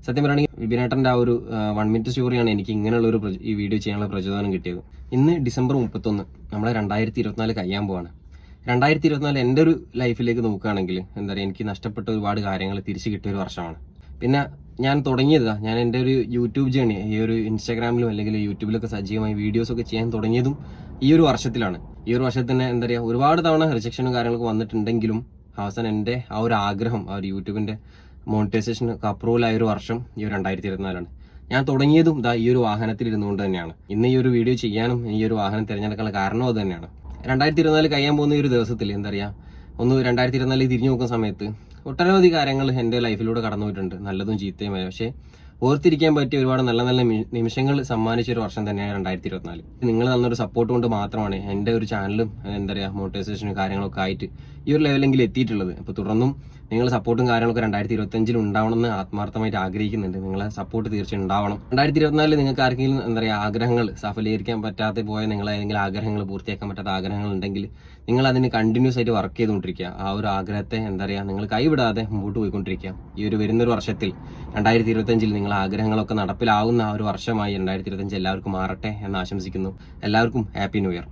സത്യം പറയുകയാണെങ്കിൽ വിപിനേട്ടൻ്റെ ആ ഒരു 1 മിനിറ്റ് സ്റ്റോറിയാണ് എനിക്ക് ഇങ്ങനെയുള്ള ഈ വീഡിയോ ചെയ്യാനുള്ള പ്രചോദനം കിട്ടിയത്. ഇന്ന് ഡിസംബർ 31 നമ്മളെ 2024 കഴിയാൻ പോവാണ്. 2024 എൻ്റെ ഒരു ലൈഫിലേക്ക് നോക്കുകയാണെങ്കിൽ എന്താ പറയുക, എനിക്ക് നഷ്ടപ്പെട്ട ഒരുപാട് കാര്യങ്ങൾ തിരിച്ചു കിട്ടിയ ഒരു വർഷമാണ്. പിന്നെ ഞാൻ ഞാൻ എൻ്റെ ഒരു യൂട്യൂബ് ജേണി ഈ ഒരു ഇൻസ്റ്റാഗ്രാമിലും അല്ലെങ്കിൽ യൂട്യൂബിലൊക്കെ സജീവമായി വീഡിയോസൊക്കെ ചെയ്യാൻ തുടങ്ങിയതും ഈ ഒരു വർഷത്തിലാണ്. ഈ ഒരു വർഷത്തിന് എന്താ പറയുക, ഒരുപാട് തവണ റിജക്ഷനും കാര്യങ്ങളൊക്കെ വന്നിട്ടുണ്ടെങ്കിലും അവസാനം എൻ്റെ ആ ഒരു ആഗ്രഹം, ആ ഒരു യൂട്യൂബിൻ്റെ മോണിറ്റൈസേഷൻ അപ്രൂവൽ ആയ ഒരു വർഷം ഈ ഒരു 2024 ഞാൻ തുടങ്ങിയതും ഈ ഒരു വാഹനത്തിൽ ഇരുന്നുകൊണ്ട് തന്നെയാണ്. ഇന്ന് ഈ ഒരു വീഡിയോ ചെയ്യാനും ഈ ഒരു വാഹനം തിരഞ്ഞെടുക്കാനുള്ള കാരണവും അത് തന്നെയാണ്. 2024 കഴിയാൻ പോകുന്ന ഈ ഒരു ദിവസത്തിൽ എന്താ പറയുക, 2024 തിരിഞ്ഞു നോക്കുന്ന സമയത്ത് ഒട്ടനവധി കാര്യങ്ങൾ എൻ്റെ ലൈഫിലൂടെ കടന്നു പോയിട്ടുണ്ട്, നല്ലതും ചീത്തയുമായ. പക്ഷേ ഓർത്തിരിക്കാൻ പറ്റിയ ഒരുപാട് നല്ല നല്ല നിമിഷങ്ങൾ സമ്മാനിച്ച ഒരു വർഷം തന്നെയാണ് 2024. നിങ്ങൾ തന്നൊരു സപ്പോർട്ട് കൊണ്ട് മാത്രമാണ് എൻ്റെ ഒരു ചാനലും എന്താ പറയുക മോണിറ്റൈസേഷനും കാര്യങ്ങളൊക്കെ ആയിട്ട് ഈ ഒരു ലെവലെങ്കിലും എത്തിയിട്ടുള്ളത്. അപ്പോൾ തുടർന്നും നിങ്ങളുടെ സപ്പോർട്ടും കാര്യങ്ങളൊക്കെ 2025 ഉണ്ടാവണമെന്ന് ആത്മാർത്ഥമായിട്ട് ആഗ്രഹിക്കുന്നുണ്ട്. നിങ്ങളെ സപ്പോർട്ട് തീർച്ചയായും ഉണ്ടാവണം. 2024 നിങ്ങൾക്ക് ആർക്കെങ്കിലും എന്താ പറയുക ആഗ്രഹങ്ങൾ സഫലീകരിക്കാൻ പറ്റാതെ പോയ നിങ്ങളേതെങ്കിലും ആഗ്രഹങ്ങൾ പൂർത്തിയാക്കാൻ പറ്റാത്ത ആഗ്രഹങ്ങൾ ഉണ്ടെങ്കിൽ നിങ്ങൾ അതിന് കണ്ടിന്യൂസ് ആയിട്ട് വർക്ക് ചെയ്തുകൊണ്ടിരിക്കുക. ആ ഒരു ആഗ്രഹത്തെ എന്താ പറയുക നിങ്ങൾ കൈവിടാതെ മുമ്പോട്ട് പോയിക്കൊണ്ടിരിക്കുക. ഈ ഒരു വരുന്നൊരു വർഷത്തിൽ 2025 നിങ്ങൾ ആഗ്രഹങ്ങളൊക്കെ നടപ്പിലാവുന്ന ആ ഒരു വർഷമായി 2025 എല്ലാവർക്കും മാറട്ടെ എന്ന് ആശംസിക്കുന്നു. എല്ലാവർക്കും ഹാപ്പി ന്യൂ ഇയർ.